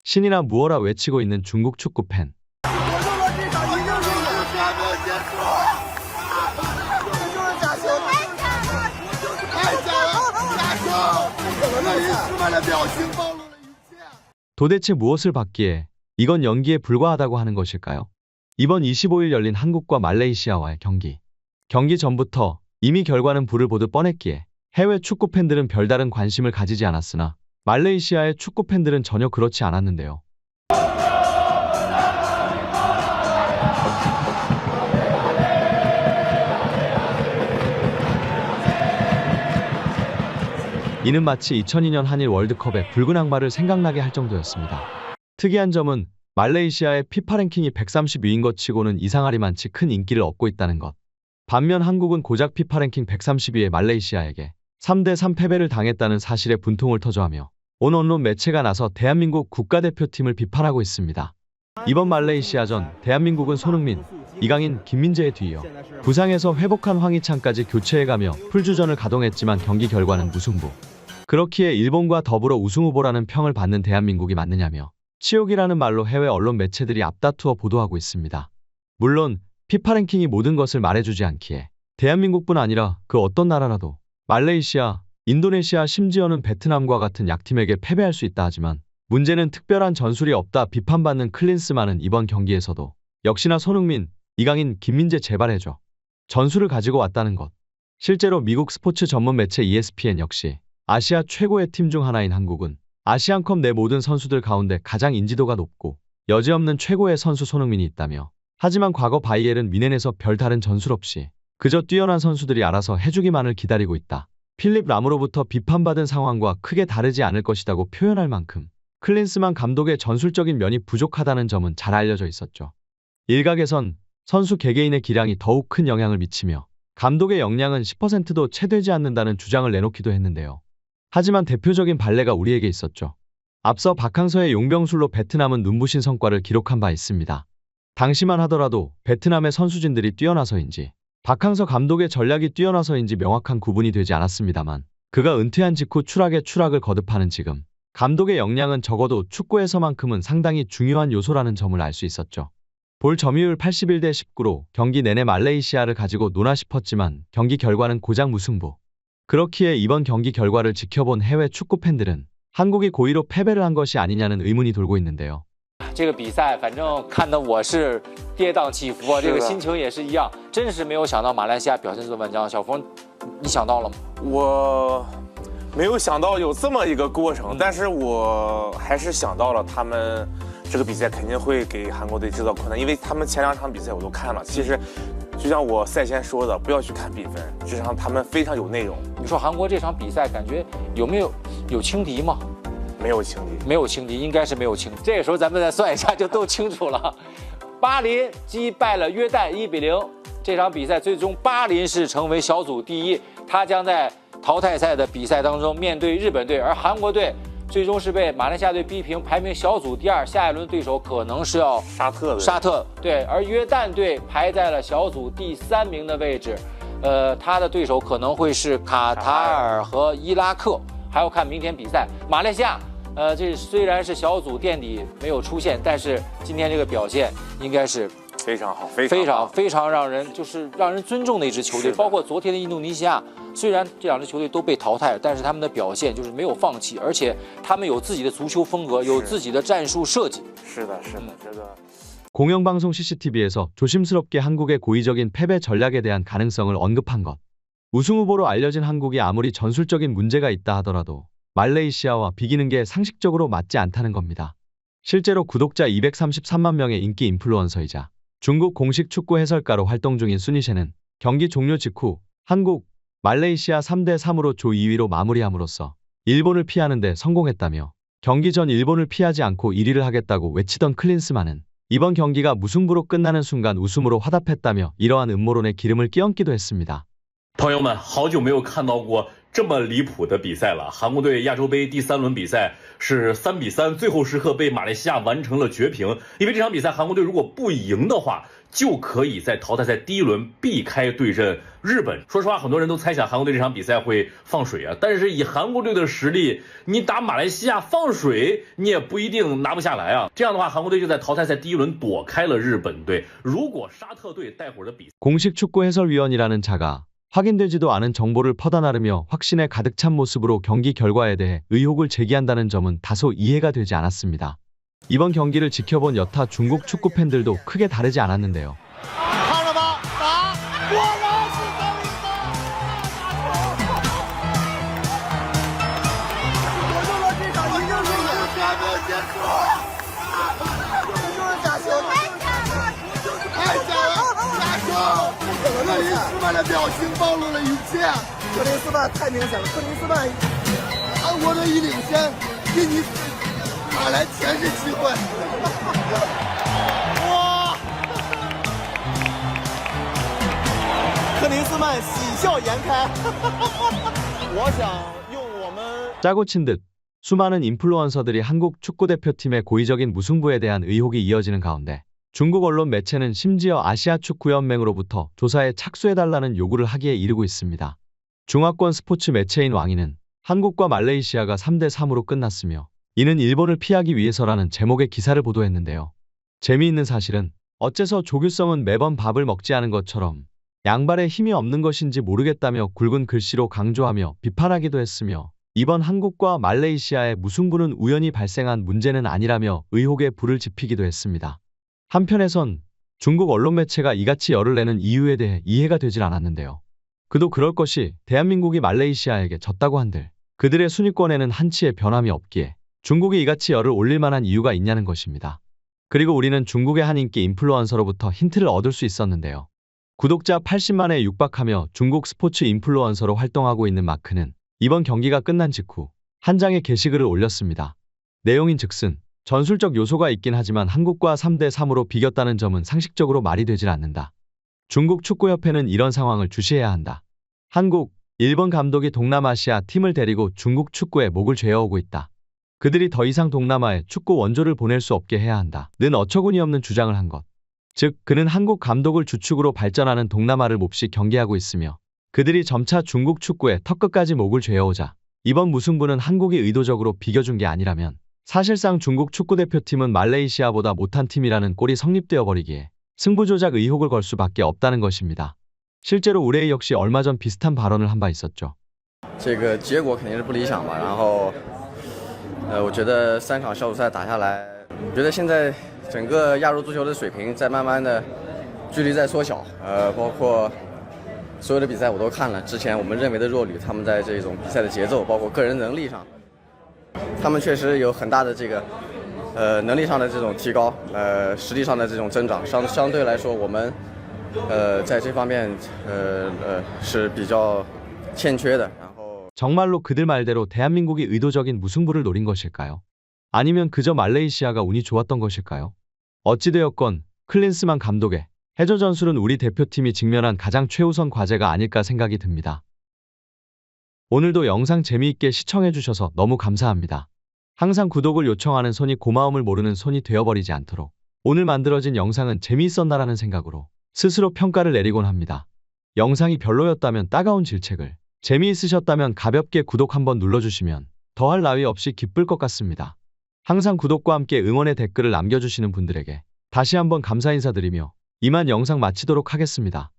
신이나 무어라 외치고 있는 중국 축구 팬. 도대체 무엇을 받기에 이건 연기에 불과하다고 하는 것일까요? 이번 25일 열린 한국과 말레이시아와의 경기. 경기 전부터 이미 결과는 불을 보듯 뻔했기에 해외 축구 팬들은 별다른 관심을 가지지 않았으나 말레이시아의 축구 팬들은 전혀 그렇지 않았는데요. 이는 마치 2002년 한일 월드컵의 붉은 악마를 생각나게 할 정도였습니다. 특이한 점은 말레이시아의 피파 랭킹이 132인 것 치고는 이상하리만치 큰 인기를 얻고 있다는 것. 반면 한국은 고작 피파 랭킹 132의 말레이시아에게 3대3 패배를 당했다는 사실에 분통을 터져하며 온 언론 매체가 나서 대한민국 국가대표팀을 비판하고 있습니다. 이번 말레이시아전 대한민국은 손흥민, 이강인, 김민재에 뒤이어 부상에서 회복한 황희찬까지 교체해가며 풀주전을 가동했지만 경기 결과는 무승부. 그렇기에 일본과 더불어 우승 후보라는 평을 받는 대한민국이 맞느냐며 치욕이라는 말로 해외 언론 매체들이 앞다투어 보도하고 있습니다. 물론 피파 랭킹이 모든 것을 말해주지 않기에 대한민국뿐 아니라 그 어떤 나라라도 말레이시아, 인도네시아 심지어는 베트남과 같은 약팀에게 패배할 수 있다 하지만 문제는 특별한 전술이 없다 비판받는 클린스만은 이번 경기에서도 역시나 손흥민, 이강인, 김민재 제발해줘. 전술을 가지고 왔다는 것. 실제로 미국 스포츠 전문 매체 ESPN 역시 아시아 최고의 팀 중 하나인 한국은 아시안컵 내 모든 선수들 가운데 가장 인지도가 높고 여지없는 최고의 선수 손흥민이 있다며 하지만 과거 바이에른 뮌헨에서 별다른 전술 없이 그저 뛰어난 선수들이 알아서 해주기만을 기다리고 있다. 필립 람으로부터 비판받은 상황과 크게 다르지 않을 것이라고 표현할 만큼 클린스만 감독의 전술적인 면이 부족하다는 점은 잘 알려져 있었죠. 일각에선 선수 개개인의 기량이 더욱 큰 영향을 미치며 감독의 역량은 10%도 채 되지 않는다는 주장을 내놓기도 했는데요. 하지만 대표적인 발레가 우리에게 있었죠. 앞서 박항서의 용병술로 베트남은 눈부신 성과를 기록한 바 있습니다. 당시만 하더라도 베트남의 선수진들이 뛰어나서인지 박항서 감독의 전략이 뛰어나서인지 명확한 구분이 되지 않았습니다만 그가 은퇴한 직후 추락에 추락을 거듭하는 지금 감독의 역량은 적어도 축구에서만큼은 상당히 중요한 요소라는 점을 알 수 있었죠. 볼 점유율 81대 19로 경기 내내 말레이시아를 가지고 노나 싶었지만 경기 결과는 고작 무승부. 그렇기에 이번 경기 결과를 지켜본 해외 축구 팬들은 한국이 고의로 패배를 한 것이 아니냐는 의문이 돌고 있는데요. 这个比赛反正看得我是跌宕起伏啊，这个心情也是一样，真是没有想到马来西亚表现这么顽强。小冯，你想到了吗？我没有想到有这么一个过程，但是我还是想到了他们这个比赛肯定会给韩国队制造困难，因为他们前2场比赛我都看了。其实，就像我赛前说的，不要去看比分，这场他们非常有内容。你说韩国这场比赛感觉有轻敌吗？没有轻敌，没有轻敌，应该是没有轻敌。这个时候咱们再算一下就都清楚了。巴林击败了约旦1-0，这场比赛最终巴林是成为小组第1，他将在淘汰赛的比赛当中面对日本队，而韩国队最终是被马来西亚队逼平，排名小组第2，下一轮对手可能是要沙特，对，而约旦队排在了小组第3名的位置，他的对手可能会是卡塔尔和伊拉克，还要看明天比赛。马来西亚，这虽然是小组垫底没有出现，但是今天这个表现应该是非常好，非常让人尊重的一支球队。包括昨天的印度尼西亚，虽然这2支球队都被淘汰了，但是他们的表现就是没有放弃，而且他们有自己的足球风格，有自己的战术设计。是的，这个。 공영방송 CCTV에서 조심스럽게 한국의 고의적인 패배 전략에 대한 가능성을 언급한 것. 우승 후보로 알려진 한국이 아무리 전술적인 문제가 있다 하더라도 말레이시아와 비기는 게 상식적으로 맞지 않다는 겁니다. 실제로 구독자 233만 명의 인기 인플루언서이자 중국 공식 축구 해설가로 활동 중인 수니셰는 경기 종료 직후 한국, 말레이시아 3대3으로 조 2위로 마무리함으로써 일본을 피하는 데 성공했다며 경기 전 일본을 피하지 않고 1위를 하겠다고 외치던 클린스만은 이번 경기가 무승부로 끝나는 순간 웃음으로 화답했다며 이러한 음모론에 기름을 끼얹기도 했습니다. 朋友们，好久没有看到过这么离谱的比赛了。韩国队亚洲杯第3轮比赛是3-3，最后时刻被马来西亚完成了绝平。因为这场比赛韩国队如果不赢的话，就可以在淘汰赛第一轮避开对阵日本。说实话，很多人都猜想韩国队这场比赛会放水啊，但是以韩国队的实力，你打马来西亚放水，你也不一定拿不下来啊。这样的话，韩国队就在淘汰赛第一轮躲开了日本队。如果沙特队待会儿的比赛， 공식 축구 해설위원이라는 자가 확인되지도 않은 정보를 퍼다 나르며 확신에 가득 찬 모습으로 경기 결과에 대해 의혹을 제기한다는 점은 다소 이해가 되지 않았습니다. 이번 경기를 지켜본 여타 중국 축구 팬들도 크게 다르지 않았는데요. 看着吧，打，果然是张琳芃，我就说这场一定是赢，还没有结束，这就是假球，太假了，假球！克林斯曼的表情暴露了一切，克林斯曼太明显了，克林斯曼，韩国队一领先，印尼哪来全是机会？哇！ 克林斯曼喜笑颜开。我想用我们 짜고 친 듯 수많은 인플루언서들이 한국 축구대표팀의 고의적인 무승부에 대한 의혹이 이어지는 가운데 중국 언론 매체는 심지어 아시아 축구연맹으로부터 조사에 착수해달라는 요구를 하기에 이르고 있습니다. 중화권 스포츠 매체인 왕이는 한국과 말레이시아가 3대3으로 끝났으며 이는 일본을 피하기 위해서라는 제목의 기사를 보도했는데요. 재미있는 사실은 어째서 조규성은 매번 밥을 먹지 않은 것처럼 양발에 힘이 없는 것인지 모르겠다며 굵은 글씨로 강조하며 비판하기도 했으며 이번 한국과 말레이시아의 무승부는 우연히 발생한 문제는 아니라며 의혹에 불을 지피기도 했습니다. 한편에선 중국 언론 매체가 이같이 열을 내는 이유에 대해 이해가 되질 않았는데요. 그도 그럴 것이 대한민국이 말레이시아에게 졌다고 한들 그들의 순위권에는 한치의 변함이 없기에 중국이 이같이 열을 올릴 만한 이유가 있냐는 것입니다. 그리고 우리는 중국의 한 인기 인플루언서로부터 힌트를 얻을 수 있었는데요. 구독자 80만에 육박하며 중국 스포츠 인플루언서로 활동하고 있는 마크는 이번 경기가 끝난 직후 한 장의 게시글을 올렸습니다. 내용인즉슨 전술적 요소가 있긴 하지만 한국과 3대3으로 비겼다는 점은 상식적으로 말이 되질 않는다. 중국 축구협회는 이런 상황을 주시해야 한다. 한국, 일본 감독이 동남아시아 팀을 데리고 중국 축구에 목을 죄어오고 있다. 그들이 더 이상 동남아에 축구 원조를 보낼 수 없게 해야 한다. 는 어처구니없는 주장을 한 것. 즉 그는 한국 감독을 주축으로 발전하는 동남아를 몹시 경계하고 있으며 그들이 점차 중국 축구에 턱끝까지 목을 죄어오자 이번 무승부는 한국이 의도적으로 비겨준 게 아니라면 사실상 중국 축구대표팀은 말레이시아보다 못한 팀이라는 꼴이 성립되어 버리기에 승부 조작 의혹을 걸 수밖에 없다는 것입니다. 실제로 우레이 역시 얼마 전 비슷한 발언을 한 바 있었죠. 这个结果肯定是不理想吧，然后我觉得3场小组赛打下来，我觉得现在整个亚洲足球的水平在慢慢的距离在缩小，包括所有的比赛我都看了，之前我们认为的弱旅，他们在这种比赛的节奏，包括个人能力上，他们确实有很大的这个能力上的这种提高，实力上的这种增长，相对来说我们在这方面是比较欠缺的。然后 정말로 그들 말대로 대한민국이 의도적인 무승부를 노린 것일까요? 아니면 그저 말레이시아가 운이 좋았던 것일까요? 어찌되었건 클린스만 감독의 해저 전술은 우리 대표팀이 직면한 가장 최우선 과제가 아닐까 생각이 듭니다. 오늘도 영상 재미있게 시청해주셔서 너무 감사합니다. 항상 구독을 요청하는 손이 고마움을 모르는 손이 되어버리지 않도록 오늘 만들어진 영상은 재미있었나라는 생각으로 스스로 평가를 내리곤 합니다. 영상이 별로였다면 따가운 질책을, 재미있으셨다면 가볍게 구독 한번 눌러주시면 더할 나위 없이 기쁠 것 같습니다. 항상 구독과 함께 응원의 댓글을 남겨주시는 분들에게 다시 한번 감사 인사드리며 이만 영상 마치도록 하겠습니다.